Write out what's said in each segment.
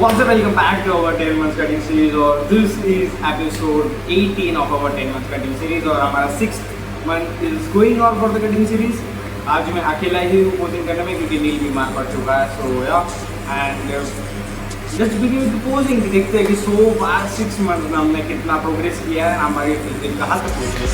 what's up, welcome back to our 10 months cutting series और this is episode 18 of our 10 months cutting series और हमारा 6th month is going on for the cutting series। आज मैं अकेला ही हूँ posing करने में क्योंकि नील बीमार पड़ चुका है। सो या and let's begin with posing. देखते हैं कि सो फार 6 मंथ में हमने कितना प्रोग्रेस किया है, हमारी फिजिक कहाँ तक पहुँचे।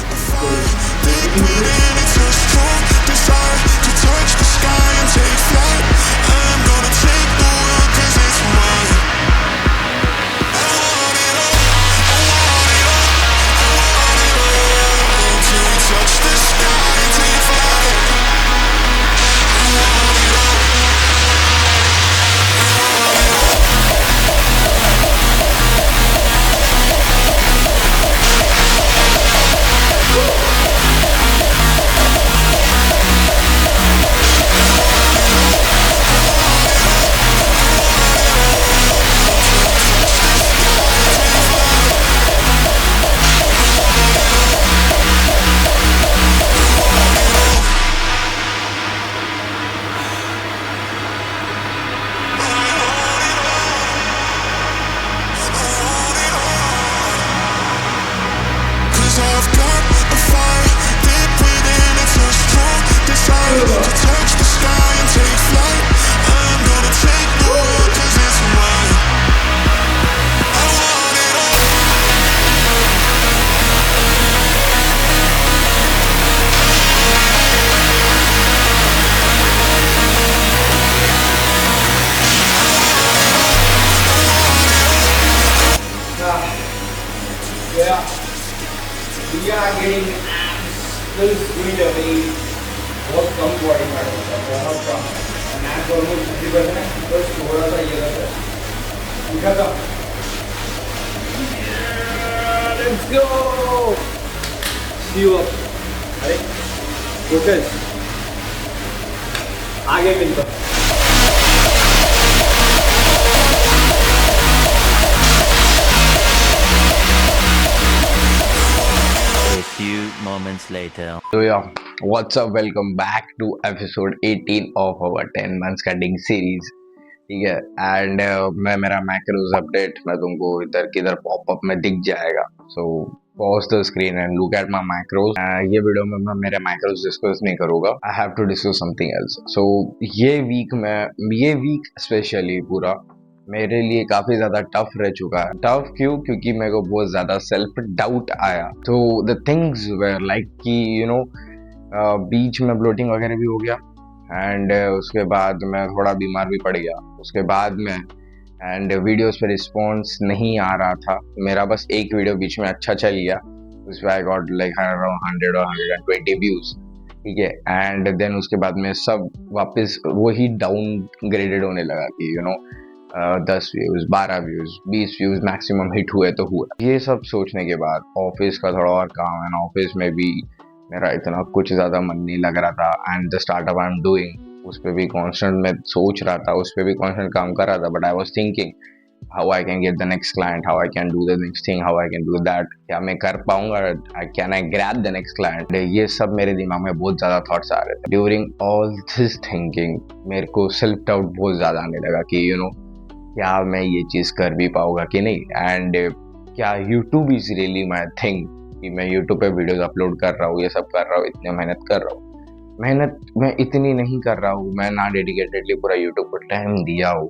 Yeah, we are getting abs going away. बहुत कम बॉडी फैट होता है, बहुत कम। मैथ ऑलमोस्ट 50% है, बस थोड़ा सा ये रहता है। उठा था। Let's go. See you up. अरे, फोकस। आगे मिलता। Few moments later. So yeah, what's up? Welcome back to episode 18 of our 10 months cutting series. ठीक है, एंड मैं मेरा मैक्रोज अपडेट मैं तुमको इधर किधर पॉपअप में दिख जाएगा। So pause the screen and look at my macros. ये वीडियो में मैं मेरे मैक्रोज डिस्कस नहीं करूँगा, I have to discuss something else. So ये वीक स्पेशली पूरा मेरे लिए काफी ज्यादा टफ रह चुका है। टफ क्यों? क्योंकि मेरे को बहुत ज्यादा सेल्फ डाउट आया। तो द थिंग्स वेर लाइक कि यू नो बीच में ब्लोटिंग वगैरह भी हो गया एंड उसके बाद मैं थोड़ा बीमार भी पड़ गया उसके बाद में, एंड वीडियोस पे रिस्पॉन्स नहीं आ रहा था मेरा। बस एक वीडियो बीच में अच्छा चल गया, उस पर आई गॉट लाइक अराउंड 100 और 120 व्यूज। ठीक है, एंड देन उसके बाद में सब वापस वही डाउन ग्रेडेड होने लगा कि you know 10 views 12 views 20 views maximum hit हुए तो हुआ। ये सब सोचने के बाद ऑफिस का थोड़ा और काम है, ऑफिस में भी मेरा इतना कुछ ज़्यादा मन नहीं लग रहा था। And the startup I am doing उस पर भी कॉन्स्टेंट मैं सोच रहा था, उस पर भी कॉन्स्टेंट काम कर रहा था, but I was thinking how I can get the next client, how I can do the next thing, how I can do that, क्या मैं कर पाऊंगा, can I grab the next client. ये सब मेरे दिमाग में बहुत ज़्यादा थॉट्स आ रहे थे। ड्यूरिंग ऑल दिस थिंकिंग मेरे को सेल्फ डाउट बहुत ज़्यादा आने लगा कि यू नो क्या मैं ये चीज़ कर भी पाऊंगा कि नहीं, एंड क्या YouTube is really my thing कि मैं यूट्यूब पे वीडियोस अपलोड कर रहा हूँ, ये सब कर रहा हूँ, इतनी मेहनत कर रहा हूँ। मेहनत मैं इतनी नहीं कर रहा हूँ, मैं ना डेडिकेटेडली पूरा यूट्यूब पर टाइम दिया हूँ,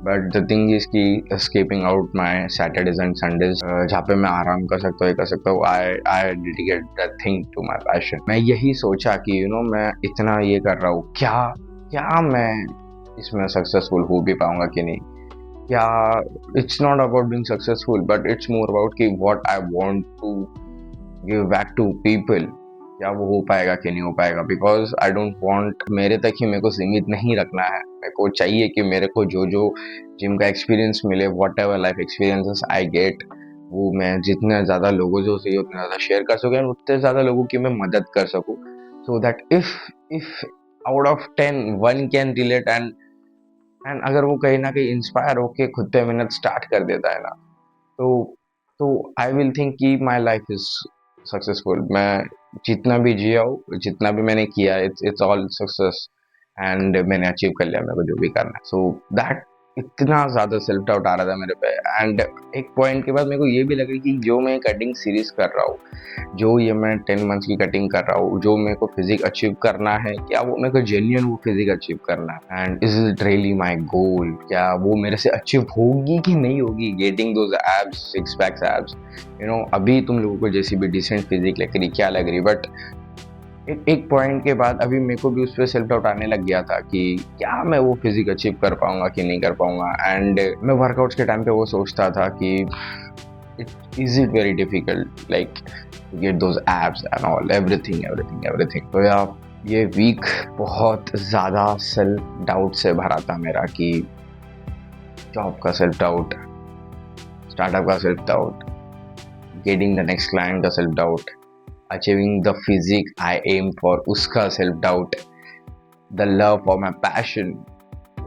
बट द थिंग इज कि skipping out my Saturdays and Sundays जहाँ पे मैं आराम कर सकता हूँ, ये कर सकता हूँ, I dedicate that thing to my passion. मैं यही सोचा कि यू नो मैं इतना ये कर रहा हूँ, क्या मैं इसमें सक्सेसफुल हो भी पाऊंगा कि नहीं। Yeah, it's not about being successful, but it's more about कि what I want to give back to people, क्या वो हो पाएगा कि नहीं हो पाएगा। बिकॉज आई डोंट वॉन्ट मेरे तक ही मेरे को सीमित नहीं रखना है। मेरे को चाहिए कि मेरे को जो जो जिम का एक्सपीरियंस मिले, what ever life experiences I get, वो मैं जितने ज़्यादा लोगों जो चाहिए उतना ज़्यादा शेयर कर सकूँ एंड उतने ज़्यादा लोगों की मैं मदद कर सकूँ, so that if out of 10 1 can relate and अगर वो कहीं ना कहीं इंस्पायर होके खुद पे मेहनत स्टार्ट कर देता है ना, तो आई विल थिंक कि माई लाइफ इज सक्सेसफुल। मैं जितना भी जिया हूँ, जितना भी मैंने किया, इट्स ऑल सक्सेस एंड मैंने अचीव कर लिया मेरे को जो भी करना है। सो दैट इतना ज़्यादा सेल्फ डाउट आ रहा था मेरे पे। एंड एक पॉइंट के बाद मेरे को ये भी लगा कि जो मैं कटिंग सीरीज कर रहा हूँ, जो ये मैं 10 मंथ्स की कटिंग कर रहा हूँ, जो मेरे को फिजिक अचीव करना है, क्या वो मेरे को जेन्युइन वो फिजिक अचीव करना है, and is it really my goal, क्या वो मेरे से अचीव होगी कि नहीं होगी, getting those abs, six packs abs, अभी तुम लोगों को जैसी भी डिसेंट फिजिक लग रही, क्या लग रही, बट एक पॉइंट के बाद अभी मेरे को भी उस पर सेल्फ डाउट आने लग गया था कि क्या मैं वो फिजिक अचीव कर पाऊंगा कि नहीं कर पाऊंगा। एंड मैं वर्कआउट्स के टाइम पे वो सोचता था कि it very difficult like to get those abs and all, everything everything everything. तो यार ये वीक बहुत ज़्यादा सेल्फ डाउट से भरा था मेरा, कि जॉब का सेल्फ डाउट, स्टार्टअप का self doubt, getting the next client का self doubt, achieving the physique I am for उसका self doubt, the love for my passion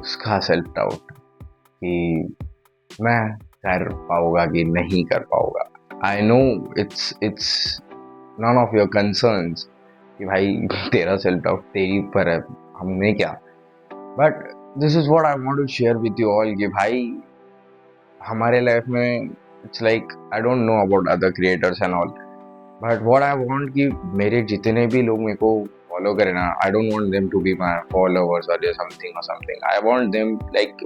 उसका सेल्फ डाउट, कि मैं कर पाऊंगा कि नहीं कर पाऊंगा। I know it's none of your concerns कि भाई तेरा सेल्फ डाउट तेरी पर है, हमने क्या, but this is what I want to share with you all, कि भाई हमारे लाइफ में it's like I don't know about other creators and all, but what I want कि मेरे जितने भी लोग मेरे को फॉलो करें ना, I don't want them to be my followers और something, I want them like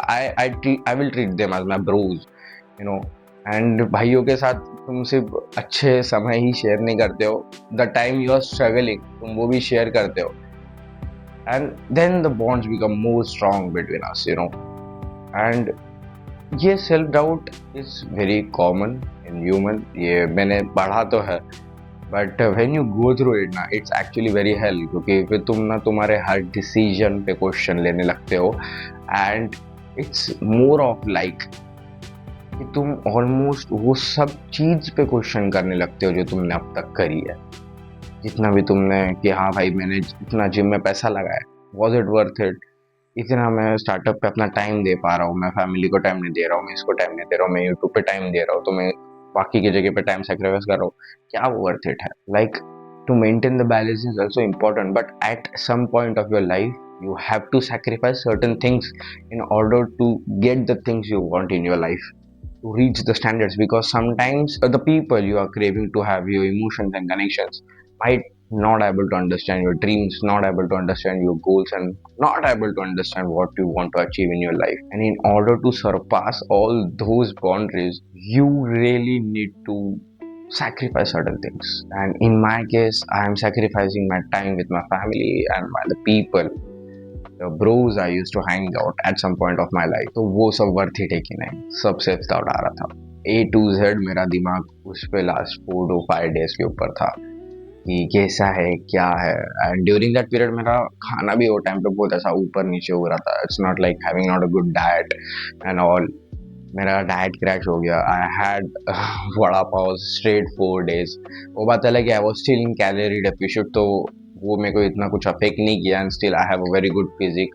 I will treat them as my bros, and भाइयों के साथ तुम सिर्फ अच्छे समय ही शेयर नहीं करते हो, the time you are struggling तुम वो भी शेयर करते हो, and then the bonds become more strong between us, and ये self doubt is very common in human, ये मैंने पढ़ा तो है, but when you go through it ना, इट्स एक्चुअली वेरी हेल्प, क्योंकि फिर तुम ना तुम्हारे हर डिसीजन पे क्वेश्चन लेने लगते हो, and it's more of like कि तुम ऑलमोस्ट वो सब चीज़ पे क्वेश्चन करने लगते हो जो तुमने अब तक करी है, जितना भी तुमने, कि हाँ भाई मैंने इतना जिम में पैसा लगाया, वॉज इट वर्थ इट, इतना मैं स्टार्टअप पे अपना टाइम दे पा रहा हूँ, मैं फैमिली को टाइम नहीं दे रहा हूँ, मैं इसको टाइम नहीं दे रहा हूँ, मैं यूट्यूब पे टाइम दे रहा हूँ, तो मैं बाकी की जगह पे टाइम सेक्रीफाइस कर रहा हूँ, क्या वो वर्थ इट है? Like to maintain the balance is also important, but at some point of your life you have to sacrifice certain things in order to get the things you want in your life, to reach the standards, because sometimes the people you are craving to have your emotions and connections might not able to understand your dreams, not able to understand your goals, and not able to understand what you want to achieve in your life. And in order to surpass all those boundaries, you really need to sacrifice certain things. And in my case, I am sacrificing my time with my family and the people, the bros I used to hang out at some point of my life. तो वो सब worth it है कि नहीं, सब self doubt आ रहा था। A to Z मेरा दिमाग उस पे लास्ट 4 to 5 days के ऊपर था कि कैसा है क्या है, एंड ड्यूरिंग दैट पीरियड मेरा खाना भी वो टाइम पे बहुत ऐसा ऊपर नीचे हो रहा था, it's not like having not a good diet and all, मेरा डाइट क्रैश हो गया, I had vada pav straight 4 days, वो बात अलग है, I was still in calorie deficit, तो वो मेरे को इतना कुछ अफेक्ट नहीं किया, and still I have a very good physique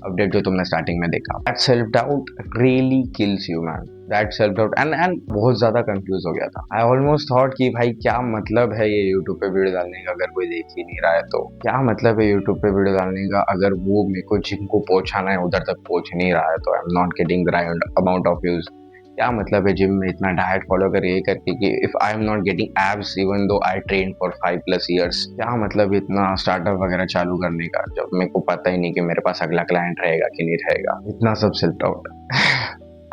update जो तुमने स्टार्टिंग में देखा। That self doubt really kills you man, that self doubt, and बहुत ज़्यादा कंफ्यूज हो गया था। आई ऑलमोस्ट थॉट कि भाई क्या मतलब है ये यूट्यूब पे वीडियो डालने का अगर कोई देख ही नहीं रहा है, तो क्या मतलब है यूट्यूब पे वीडियो डालने का अगर वो मेरे को जिनको पहुंचाना है उधर तक पहुंच नहीं रहा है, तो I am not getting the right amount of views. क्या मतलब है जिम में इतना डाइट फॉलो कर ये करके कि if I am not getting abs even though I train for 5+ years, क्या मतलब इतना स्टार्टअप वगैरह चालू करने का जब मेरे को पता ही नहीं कि मेरे पास अगला क्लाइंट रहेगा कि नहीं रहेगा, इतना सब self doubt.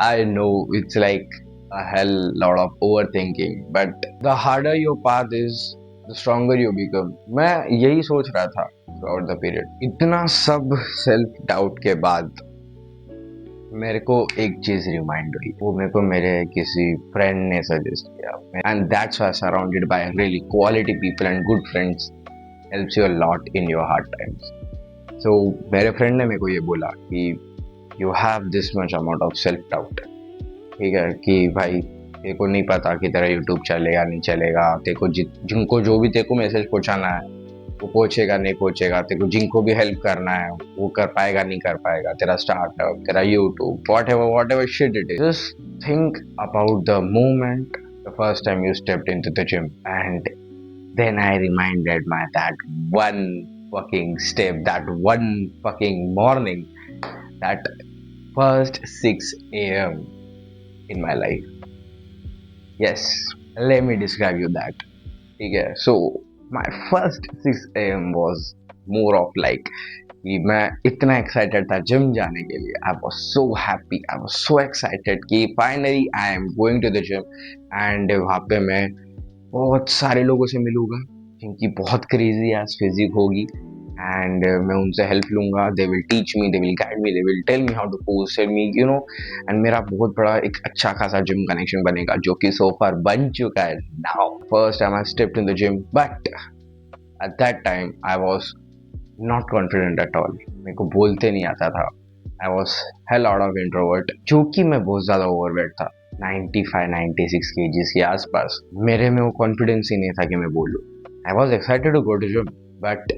I know it's like a hell lot of overthinking, but the harder your path is, the stronger you become. मैं यही सोच रहा था throughout the period. इतना सब सेल्फ डाउट के बाद मेरे को एक चीज रिमाइंड हुई, वो मेरे को मेरे किसी फ्रेंड ने सजेस्ट किया, and that's why surrounded by really quality people and good friends helps you a lot in your hard times. So मेरे फ्रेंड ने मेरे को ये बोला कि you have this much amount of self doubt, ठीक है, कि भाई तेरे को नहीं पता कि तेरा यूट्यूब चलेगा नहीं चलेगा, तेरे को जिनको जो भी तेरे को मैसेज पहुंचाना है वो पहुंचेगा नहीं पहुंचेगा, तेरे को जिनको भी हेल्प करना है वो कर पाएगा नहीं कर पाएगा, तेरा स्टार्टअप, तेरा YouTube, whatever shit it is, just think about the moment the first time you stepped into the gym, and then I reminded my that one fucking step, that one fucking morning, that first 6 a.m. in my life. Yes, let me describe you that. Okay, so my first 6 a.m. was more of like कि मैं इतना excited था gym जाने के लिए. I was so happy, I was so excited कि finally I am going to the gym. And वहाँ पे मैं बहुत सारे लोगों से मिलूंगा जिनकी बहुत क्रेजी एज फिजिक होगी. एंड मैं उनसे हेल्प लूंगा. They will teach me, they will guide me, they will tell me how to pose, tell me you know. And मेरा बहुत बड़ा एक अच्छा खासा जिम कनेक्शन बनेगा जो कि सो फार बन चुका है now. First time I stepped in the gym, but at that time I was not confident at all. मेरे को बोलते नहीं आता था. I was hell out of introvert, जो कि मैं बहुत ज़्यादा ओवरवेट था, 95-96 kgs के आसपास. मेरे में वो कॉन्फिडेंस ही नहीं था कि मैं बोलूँ. I was excited to go to gym, but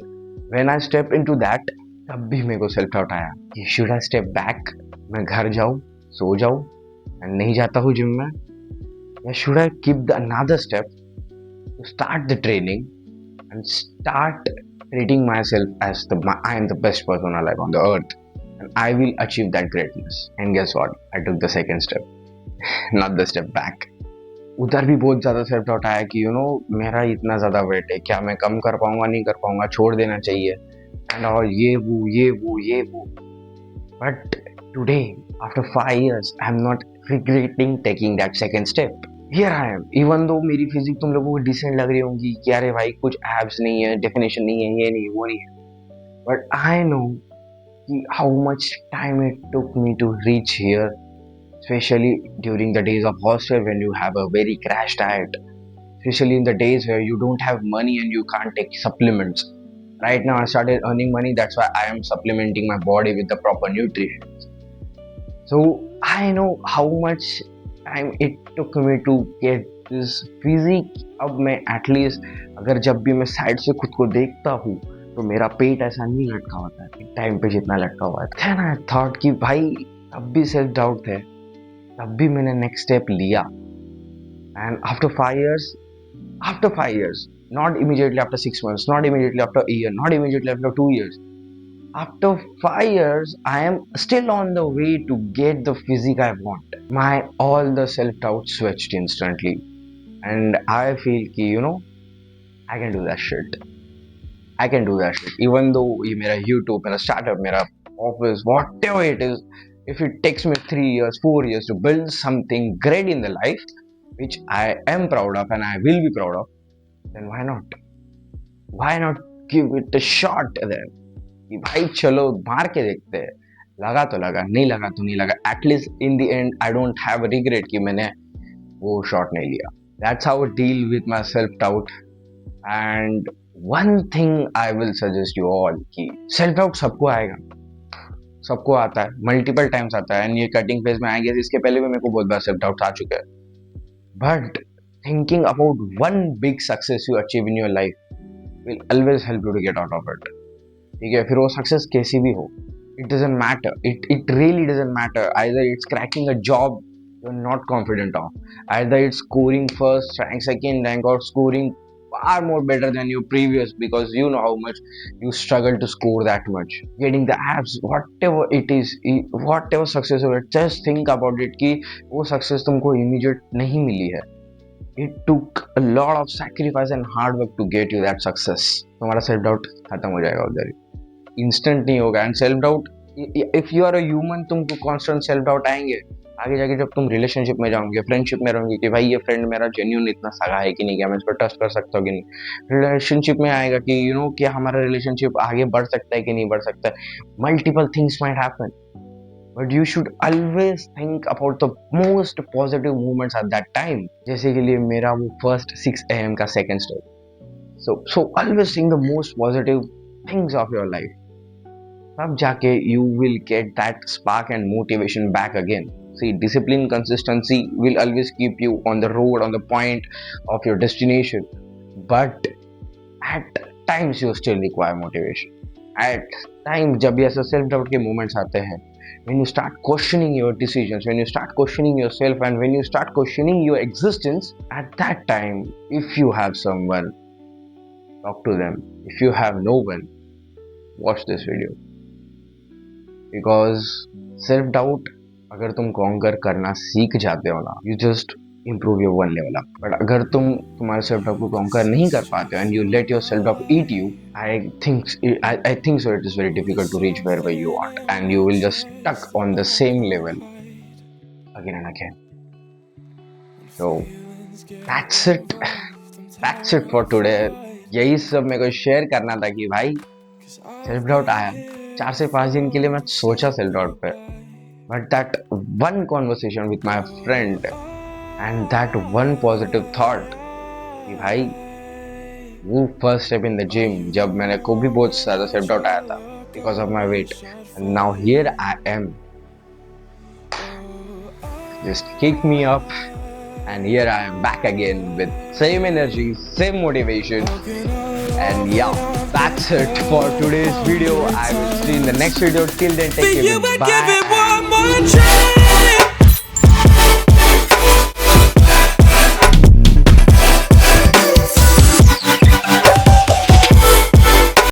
when I step into that, तब भी मेरे को सेल्फ डाउट आया कि शुड आई स्टेप बैक, मैं घर जाऊँ, सो जाऊँ एंड नहीं जाता हूँ जिम में, या should I keep the another step to start the training and start treating myself as I am the best person alive on the earth and I will achieve that greatness. And guess what? I took the second step, not the step back. उधर भी बहुत ज़्यादा self doubt आया कि you know मेरा इतना ज़्यादा wait है, क्या मैं कम कर पाऊंगा, नहीं कर पाऊंगा, छोड़ देना चाहिए एंड और ये वो. But today after 5 years I am not regretting taking that second step. Here I am. Even though मेरी फिजिक तुम लोगों को डिसेंट लग रही होंगी कि अरे भाई कुछ एब्स नहीं है, डेफिनेशन नहीं है, ये नहीं वो नहीं है, बट आई नो कि how much time it took me to reach here, specially during the days of hostel when you have a very crash diet, especially in the days where you don't have money and you can't take supplements. Right now I started earning money, that's why I am supplementing my body with the proper nutrition. So I know how much time it took me to get this physique. अब मैं at least अगर जब भी मैं side से खुद को देखता हूँ तो मेरा पेट ऐसा नहीं लटका होता है एक टाइम पे जितना लटका हुआ था ना. थॉट कि भाई तब भी सेल्फ डाउट थे, तब भी मैंने नेक्स्ट स्टेप लिया. And after 5 years, not immediately after 6 months, not immediately after a year, not immediately after 2 years, after 5 years I am still on the way to get the physique I want. My all the self-doubt switched instantly and I feel ki you know I can do that shit. Even though ये मेरा YouTube, मेरा startup, मेरा office, whatever it is, if it takes me 3 years 4 years to build something great in the life which I am proud of and I will be proud of, then why not give it a shot then. कि भाई चलो मार के देखते हैं, लगा तो लगा, नहीं लगा तो नहीं लगा. At least in the and I don't have regret कि मैंने वो शॉट नहीं लिया. That's how I deal with my self doubt. And one thing I will suggest you all कि सेल्फ डाउट सबको आएगा, सबको आता है, मल्टीपल टाइम्स आता है. एंड ये कटिंग फेज में आएंगे, इसके पहले भी मेरे को बहुत बार सेल्फ डाउट आ चुका है. But thinking about one big success you achieve in your life will always help you to get out of it. ठीक है, फिर वो सक्सेस कैसी भी हो, it doesn't matter, it really doesn't matter. Either it's cracking a job you're not confident of, either it's scoring first rank, second rank, or scoring far more better than your previous because you know how much you struggle to score that much, getting the abs, whatever it is, whatever success हो, just think about it कि वो success तुमको immediate नहीं मिली है. It took a lot of sacrifice and hard work to get you that success. तुम्हारा self doubt खत्म हो जाएगा उधर, इंस्टेंट नहीं होगा. And self doubt, if you are a human, तुमको कांस्टेंट सेल्फ डाउट आएंगे. आगे जाके जब तुम रिलेशनशिप में जाओगे, फ्रेंडशिप में रहोगे कि भाई ये फ्रेंड मेरा जेन्युइन इतना सगा है कि नहीं, क्या मैं इस पर ट्रस्ट कर सकता हूँ कि नहीं. रिलेशनशिप में आएगा कि यू नो क्या हमारा रिलेशनशिप आगे बढ़ सकता है कि नहीं बढ़ सकता है. Multiple things might happen, but you should always think about the most positive moments at that time. जैसे के लिए मेरा वो first 6 a.m. का second step. So always think the most positive things of your life. तब जाके you will get that spark and motivation back again. See, discipline, consistency will always keep you on the road, on the point of your destination. But at times you still require motivation. At times जब ये ऐसे self doubt के moments आते हैं, when you start questioning your decisions, when you start questioning yourself, and when you start questioning your existence, at that time, if you have someone, talk to them. If you have no one, watch this video. Because self doubt अगर तुम conquer करना सीख जाते हो ना, you just improve your one level up. But अगर तुम तुम्हारे सेल्फ डाउट को कॉन्कर नहीं कर पाते हो and you let your self doubt eat you, I think so it is very difficult to reach wherever you want and you will just stuck on the same level again and again. So that's it for today. यही सब मेरे को share करना था कि भाई self doubt आया, 4 से 5 दिन के लिए मैं सोचा सेल्फ डाउट पे, but that one conversation with my friend and that one positive thought कि भाई वो first step in the gym, जब मेरे को भी बहुत ज़्यादा सेल्फ डाउट आया था because of my weight, and now here I am, just kick me up and here I am back again with same energy, same motivation, and yeah, that's it for today's video. I will see you in the next video. Till then, take care. You would Bye. give it one more chance.